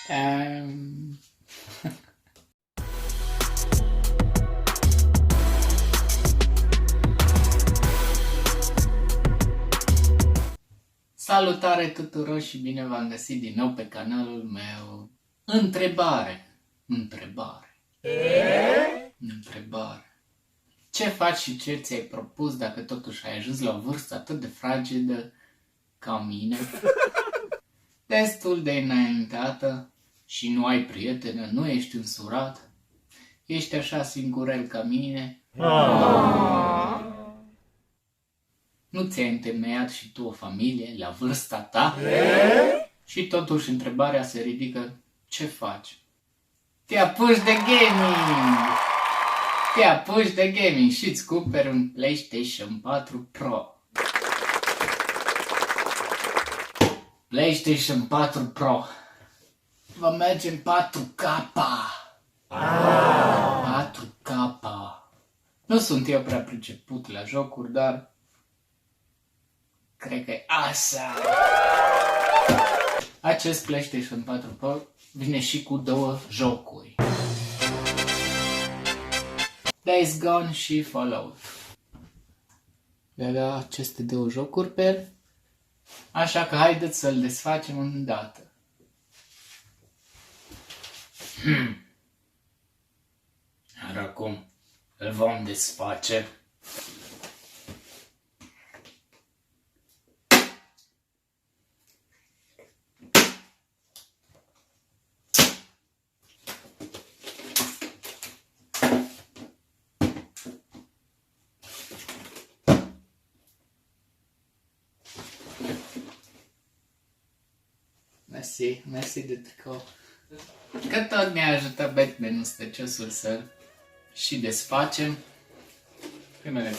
Um... Salutare tuturor și bine v-am găsit din nou pe canalul meu. Întrebare. Ce faci și ce ți-ai propus dacă totuși ai ajuns la o vârstă atât de fragedă ca mine? Destul de înaintată și nu ai prietenă, nu ești însurat, ești așa singurel ca mine. Nu ți-ai întemeiat și tu o familie la vârsta ta? Și totuși întrebarea se ridică, ce faci? Te apuci de gaming și îți cumperi un PlayStation 4 Pro. PlayStation 4 Pro va merge în 4K. 4K. Nu sunt eu prea priceput la jocuri, dar cred că e așa. Acest PlayStation 4 Pro vine și cu două jocuri. Days Gone și Fallout. Le avea aceste două jocuri pe el. Așa că haideți să-l desfacem îndată. Iar acum îl vom desface. Mersi de tricou. Că tot ne-a ajutat Batman-ul stăciosul să și desfacem. Primele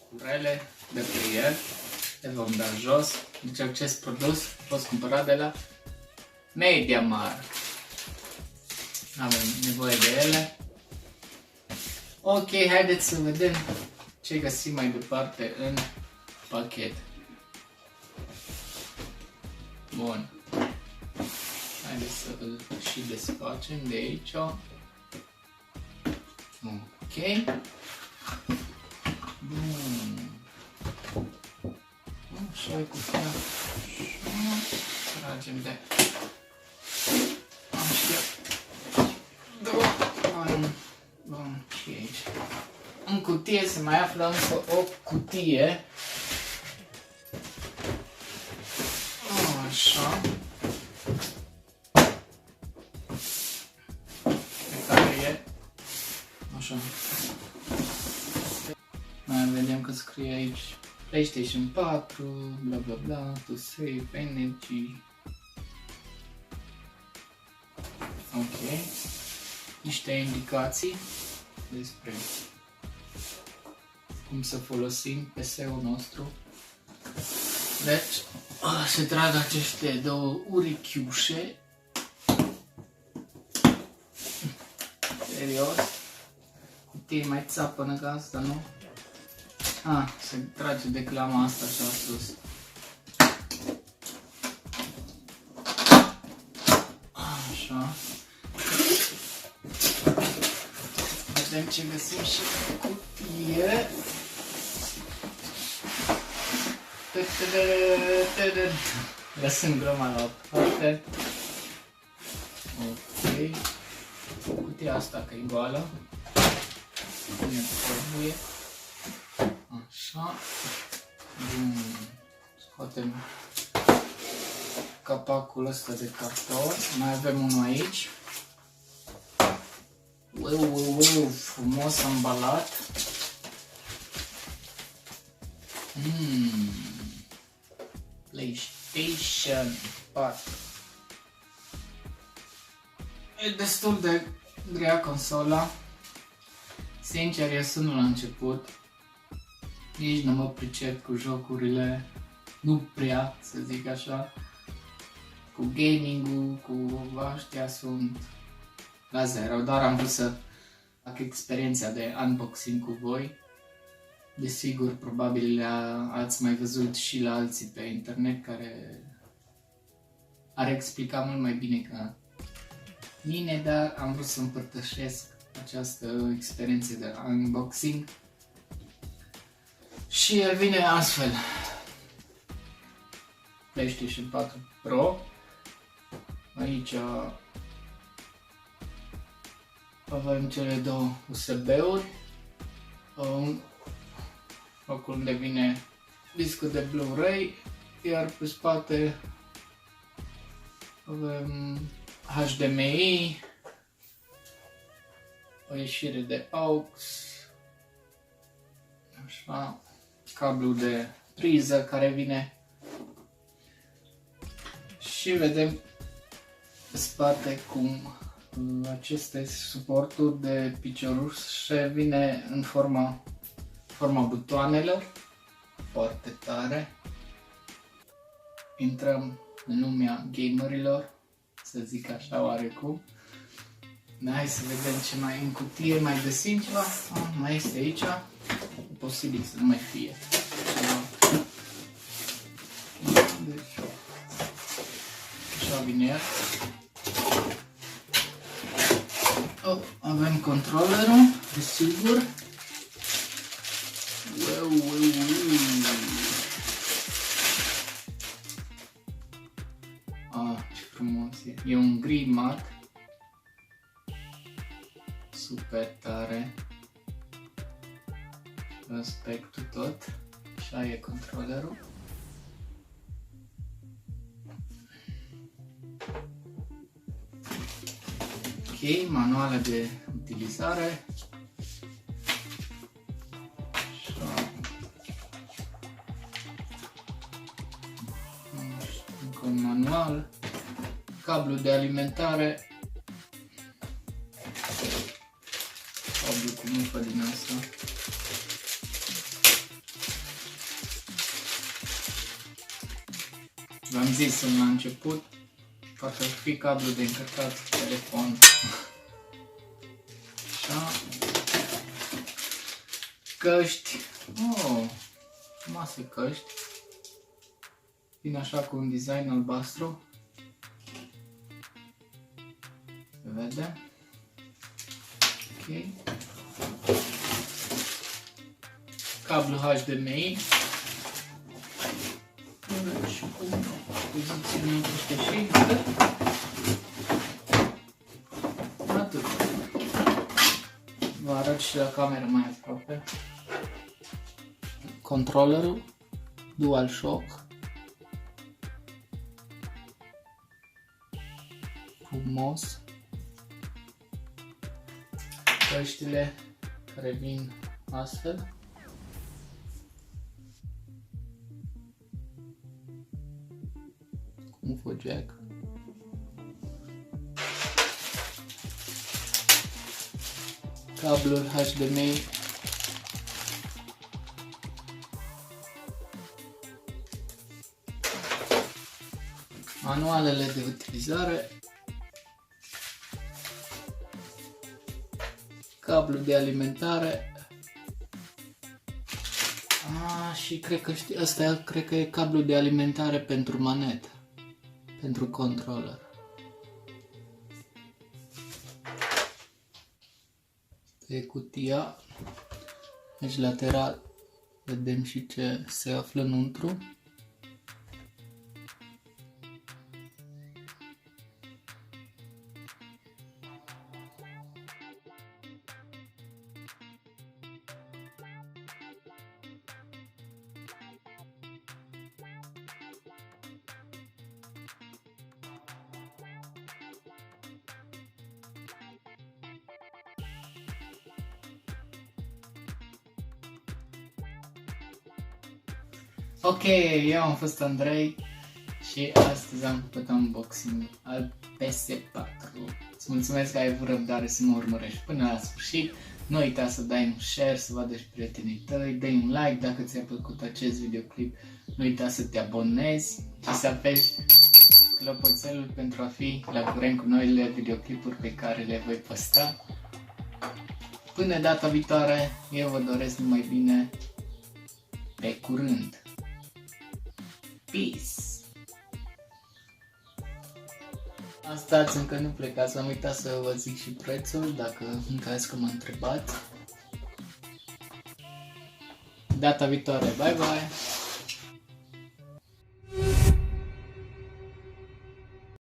curele de pe el. Le vom da jos. Deci acest produs a fost cumpărat de la MediaMarkt. Avem nevoie de ele. Ok, haideți să vedem ce găsim mai departe în pachet. Bun. Haideți să îl și desfacem de aici. Ok. Bun. Așa e cutia. Așa. Tragem de... Așa. Două. Bun. Și aici. În cutie se mai află încă o cutie. Așa. Așa. Mai vedem că scrie aici PlayStation 4, bla bla bla, to save energy. Ok. Niște indicații despre cum să folosim PC-ul nostru. Deci, se trag aceste două urechiușe. Serios. Cutie mai țapănă ca asta, nu? Se trage de clama asta așa sus. Așa. Vedem ce găsim și pe cutie. Lăsăm groma la o parte. Ok. Cutia asta că e goală. Ne trebuie. Așa. Bun. Scoatem capacul ăsta de carton. Mai avem unul aici. Wow, frumos ambalat. PlayStation 4. E destul de grea consola. Sincer, eu sunt la început. Nici nu mă pricep cu jocurile. Nu prea, să zic așa. Cu gaming-ul, cu astea sunt la zero. Doar am vrut să fac experiența de unboxing cu voi. Desigur, probabil ați mai văzut și la alții pe internet care ar explica mult mai bine ca mine, dar am vrut să împărtășesc această experiență de unboxing. Și el vine astfel: PlayStation 4 Pro. Aici avem cele două USB-uri, locul unde vine discul de Blu-ray, iar pe spate avem HDMI, o ieșire de AUX, așa, cablu de priză care vine, și vedem pe spate cum aceste suporturi de piciorușe vine în forma butoanelor, foarte tare. Intrăm în lumea gamerilor, să zic așa oarecum. Hai să vedem ce mai în cutie, mai găsim ceva. Mai este aici, e posibil să nu mai fie ceva. Deci, așa vine ea. Avem controllerul, desigur. Ce frumos e. E un gri mat. Super tare. Aspectul tot. Așa e controllerul. Ok, manuale de utilizare. Așa. Încă un manual. Cablu de alimentare. Cablu cu mufă din asta. V-am zis la început, poate ar fi cablu de încărcat telefon. Așa. Căști. Frumoase căști. Vine așa cu un design albastru. Se vede. Ok. Cablu HDMI. Și cum poziționăm ăștia și atât. Vă arăt și la cameră mai aproape. Controllerul DualShock. Frumos. Căștile care vin astfel. UFO jack. Cablul HDMI. Manualele de utilizare. Cablu de alimentare. Și cred că ăsta cred că e cablu de alimentare pentru manetă. Pentru controller. Pe cutia, deci lateral, vedem și ce se află înăuntru. Ok, eu am fost Andrei și astăzi am făcut unboxing al PS4. Îți mulțumesc că ai avut răbdare să mă urmărești până la sfârșit. Nu uita să dai un share, să vadă și prietenii tăi, dai un like dacă ți-a plăcut acest videoclip. Nu uita să te abonezi și să apeși clopoțelul pentru a fi la curent cu noile videoclipuri pe care le voi posta. Până data viitoare, eu vă doresc numai bine. Pe curând! Peace! Stați, încă nu plecați, am uitat să vă zic și prețul, dacă în caz că mă întrebați. Data viitoare, bye bye!